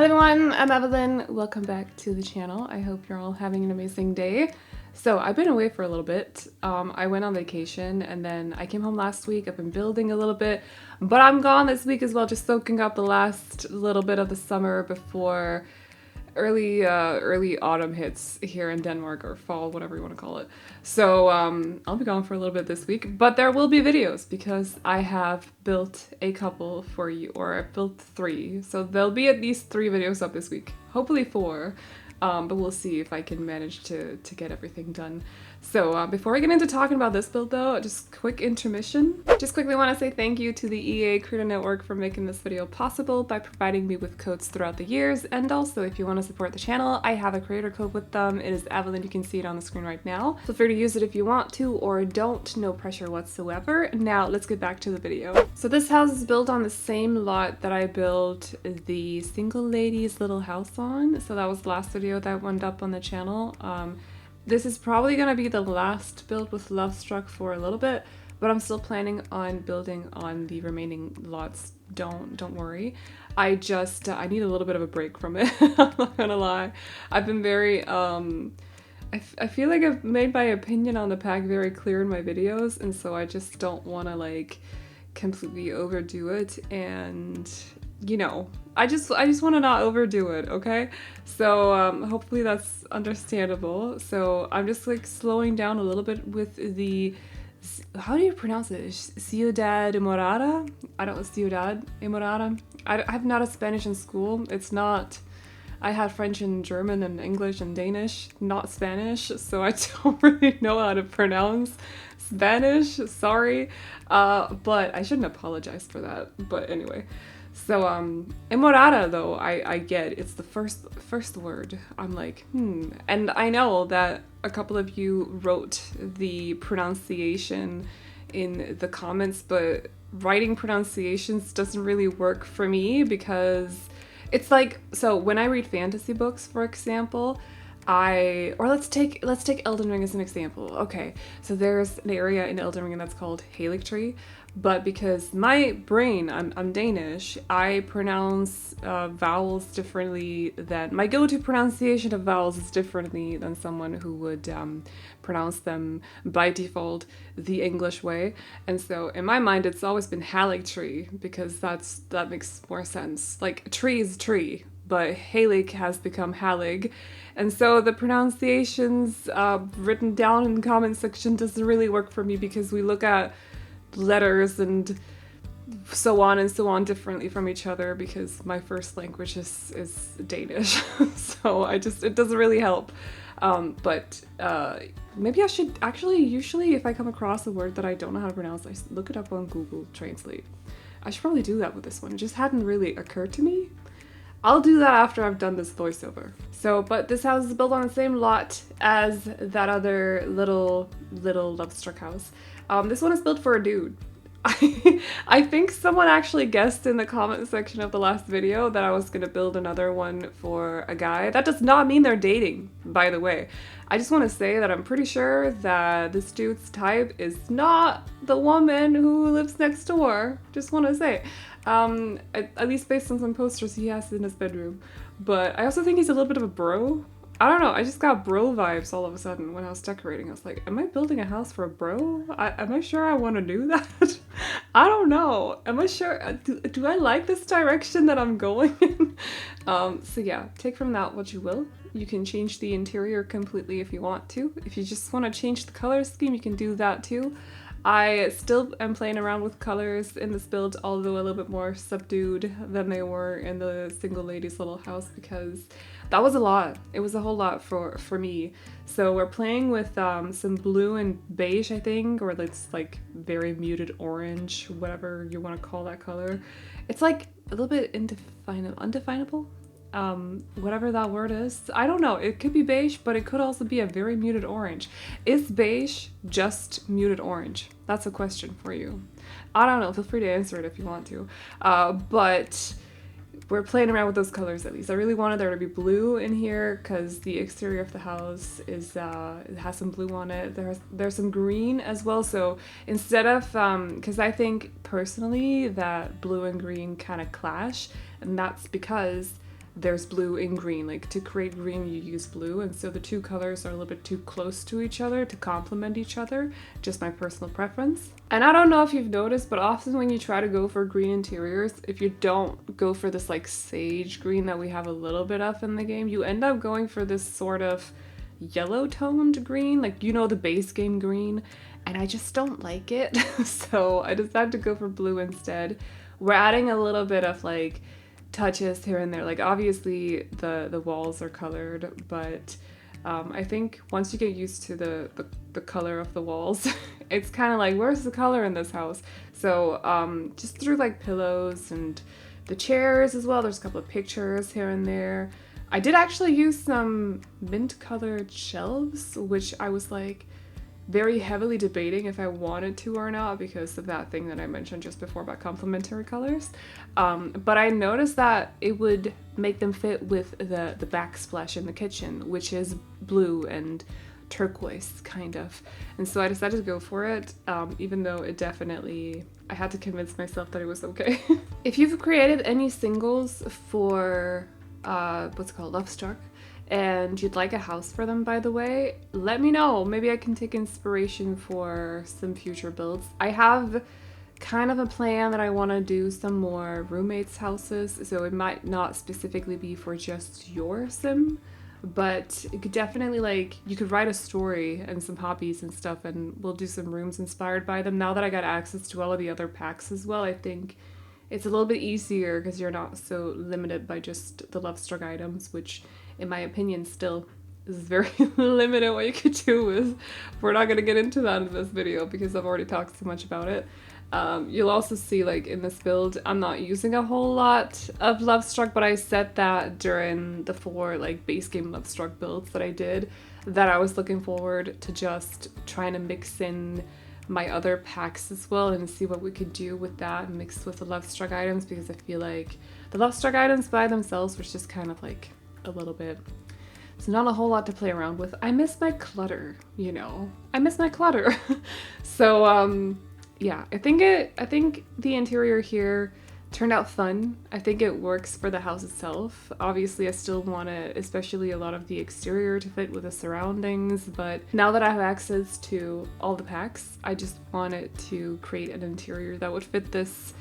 Hello everyone, I'm Aveline. Welcome back to the channel. I hope you're all having an amazing day. So I've been away for a little bit. I went on vacation and then I came home last week. I've been building a little bit, but I'm gone this week as well, just soaking up the last little bit of the summer before early autumn hits here in Denmark, or fall, whatever you want to call it. So I'll be gone for a little bit this week, but there will be videos because I have built a couple for you, or I've built 3. So there'll be at least 3 videos up this week, hopefully 4. But we'll see if I can manage to get everything done. So before I get into talking about this build though, just quick intermission. Just quickly want to say thank you to the EA Creator Network for making this video possible by providing me with codes throughout the years. And also, if you want to support the channel, I have a creator code with them. It is Aveline. You can see it on the screen right now. Feel free to use it if you want to, or don't. No pressure whatsoever. Now let's get back to the video. So this house is built on the same lot that I built the single lady's little house on. So that was the last video that went up on the channel. This is probably gonna be the last build with Love Struck for a little bit, but I'm still planning on building on the remaining lots. Don't worry. I need a little bit of a break from it. I'm not gonna lie. I've been very I feel like I've made my opinion on the pack very clear in my videos, and so I just don't want to like completely overdo it, and you know, I just want to not overdo it, okay? So hopefully that's understandable. So I'm just like slowing down a little bit with the, how do you pronounce it? Ciudad Enamorada? I don't know, Ciudad Enamorada. I'm not a Spanish in school. It's not, I had French and German and English and Danish, not Spanish, so I don't really know how to pronounce Spanish, sorry. But I shouldn't apologize for that, but anyway. So, Enamorada though, I get, it's the first word. I'm like, And I know that a couple of you wrote the pronunciation in the comments, but writing pronunciations doesn't really work for me because it's like, so when I read fantasy books, for example, let's take Elden Ring as an example. Okay, so there's an area in Elden Ring that's called Haligtree, but because my brain, I'm Danish, I pronounce vowels differently than, my go-to pronunciation of vowels is differently than someone who would pronounce them by default the English way. And so in my mind, it's always been Haligtree because that makes more sense. Like tree is tree, but Halig has become Halig. And so the pronunciations written down in the comment section doesn't really work for me because we look at letters and so on differently from each other because my first language is Danish. So it doesn't really help. But maybe I should actually, usually if I come across a word that I don't know how to pronounce, I look it up on Google Translate. I should probably do that with this one. It just hadn't really occurred to me. I'll do that after I've done this voiceover. So, but this house is built on the same lot as that other little Love Struck house. This one is built for a dude. I think someone actually guessed in the comment section of the last video that I was gonna build another one for a guy. That does not mean they're dating, by the way. I just want to say that I'm pretty sure that this dude's type is not the woman who lives next door. Just want to say. At least based on some posters he has in his bedroom. But I also think he's a little bit of a bro. I don't know, I just got bro vibes all of a sudden when I was decorating. I was like, am I building a house for a bro? Am I sure I want to do that? I don't know. Am I sure? Do I like this direction that I'm going in? So yeah, take from that what you will. You can change the interior completely if you want to. If you just want to change the color scheme, you can do that too. I still am playing around with colors in this build, although a little bit more subdued than they were in the single lady's little house because that was a lot. It was a whole lot for me. So we're playing with some blue and beige, I think, or it's like very muted orange, whatever you want to call that color. It's like a little bit undefinable. Whatever that word is. I don't know, it could be beige, but it could also be a very muted orange. Is beige just muted orange? That's a question for you. I don't know, feel free to answer it if you want to. But we're playing around with those colors at least. I really wanted there to be blue in here because the exterior of the house is it has some blue on it. There's some green as well. So instead of because I think personally that blue and green kind of clash, and that's because there's blue and green. Like to create green, you use blue, and so the two colors are a little bit too close to each other to complement each other. Just my personal preference. And I don't know if you've noticed, but often when you try to go for green interiors, if you don't go for this like sage green that we have a little bit of in the game, you end up going for this sort of yellow toned green, like, you know, the base game green, and I just don't like it. So I decided to go for blue instead. We're adding a little bit of like touches here and there. Like obviously the walls are colored, but I think once you get used to the color of the walls, it's kind of like, where's the color in this house? So just through like pillows and the chairs as well, there's a couple of pictures here and there. I did actually use some mint colored shelves, which I was like very heavily debating if I wanted to or not because of that thing that I mentioned just before about complementary colors. But I noticed that it would make them fit with the backsplash in the kitchen, which is blue and turquoise kind of. And so I decided to go for it, even though it definitely, I had to convince myself that it was okay. If you've created any singles for what's it called, Lovestruck, and you'd like a house for them, by the way, let me know. Maybe I can take inspiration for some future builds. I have kind of a plan that I want to do some more roommates' houses, so it might not specifically be for just your sim, but it could definitely, like, you could write a story and some hobbies and stuff, and we'll do some rooms inspired by them. Now that I got access to all of the other packs as well, I think it's a little bit easier because you're not so limited by just the Lovestruck items, which in my opinion still is very limited what you could do with. We're not going to get into that in this video because I've already talked so much about it. You'll also see, like, in this build, I'm not using a whole lot of Lovestruck, but I said that during the 4 like base game Lovestruck builds that I did, that I was looking forward to just trying to mix in my other packs as well and see what we could do with that mixed with the Lovestruck items, because I feel like the Lovestruck items by themselves was just kind of like a little bit, it's not a whole lot to play around with. I miss my clutter, you know, I miss my clutter. So yeah, I think the interior here turned out fun. I think it works for the house itself. Obviously I still want to, especially a lot of the exterior, to fit with the surroundings, but now that I have access to all the packs, I just wanted to create an interior that would fit this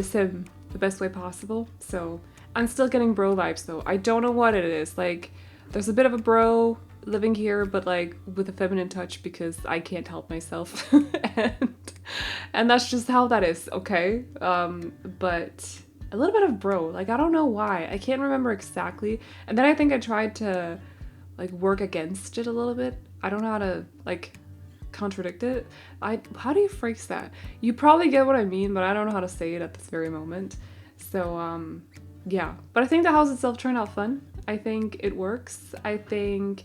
sim the best way possible. So I'm still getting bro vibes though. I don't know what it is. Like, there's a bit of a bro living here, but like with a feminine touch because I can't help myself. and that's just how that is, okay? But a little bit of bro, like, I don't know why. I can't remember exactly. And then I think I tried to like work against it a little bit. I don't know how to like contradict it. How do you phrase that? You probably get what I mean, but I don't know how to say it at this very moment. So yeah, but I think the house itself turned out fun. I think it works. I think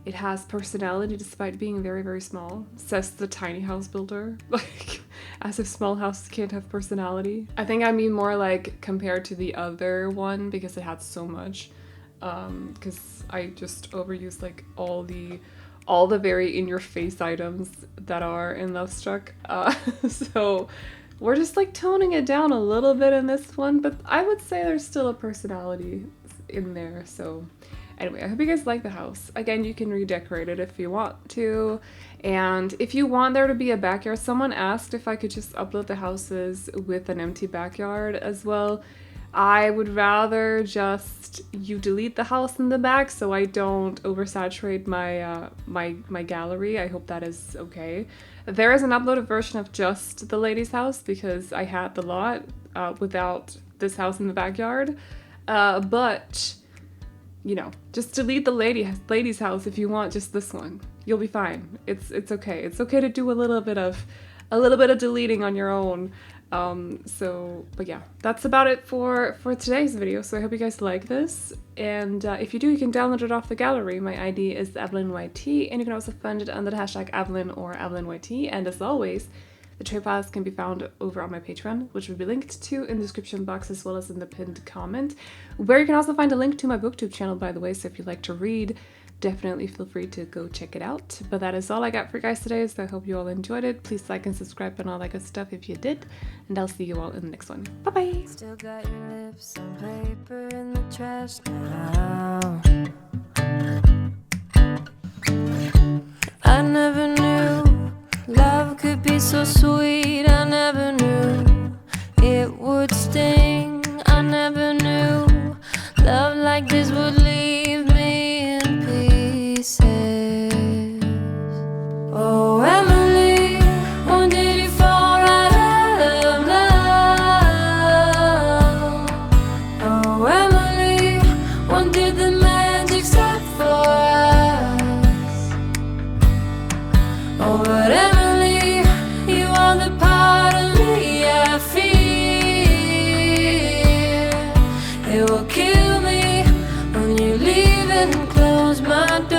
it has personality despite being very, very small, says the tiny house builder. Like, as if small houses can't have personality. I think I mean more like compared to the other one because it had so much. Because I just overused like all the very in-your-face items that are in Lovestruck. So we're just like toning it down a little bit in this one, but I would say there's still a personality in there. So anyway, I hope you guys like the house. Again, you can redecorate it if you want to. And if you want there to be a backyard, someone asked if I could just upload the houses with an empty backyard as well. I would rather just you delete the house in the back so I don't oversaturate my my gallery. I hope that is okay. There is an uploaded version of just the lady's house because I had the lot without this house in the backyard. But you know, just delete the lady's house if you want just this one. You'll be fine. It's okay. It's okay to do a little bit of deleting on your own. But yeah, that's about it for today's video. So I hope you guys like this, and if you do, you can download it off the gallery. My ID is AvelineYT, and you can also find it under the hashtag Aveline or AvelineYT. And as always, the trade files can be found over on my Patreon, which will be linked to in the description box as well as in the pinned comment, where you can also find a link to my booktube channel, by the way. So if you'd like to read definitely feel free to go check it out. But that is all I got for you guys today, so I hope you all enjoyed it. Please like and subscribe and all that good stuff if you did, and I'll see you all in the next one. Bye bye. Still got your lips on paper in the trash now. I never knew love could be so sweet. I never knew it would sting. I never knew love like this would leave me in pieces. Oh, Emily, when did you fall right out of love? Oh, Emily, when did the magic stop for us? Oh, but Emily, you are the part of me I fear. It will kill me when you leave and close my door.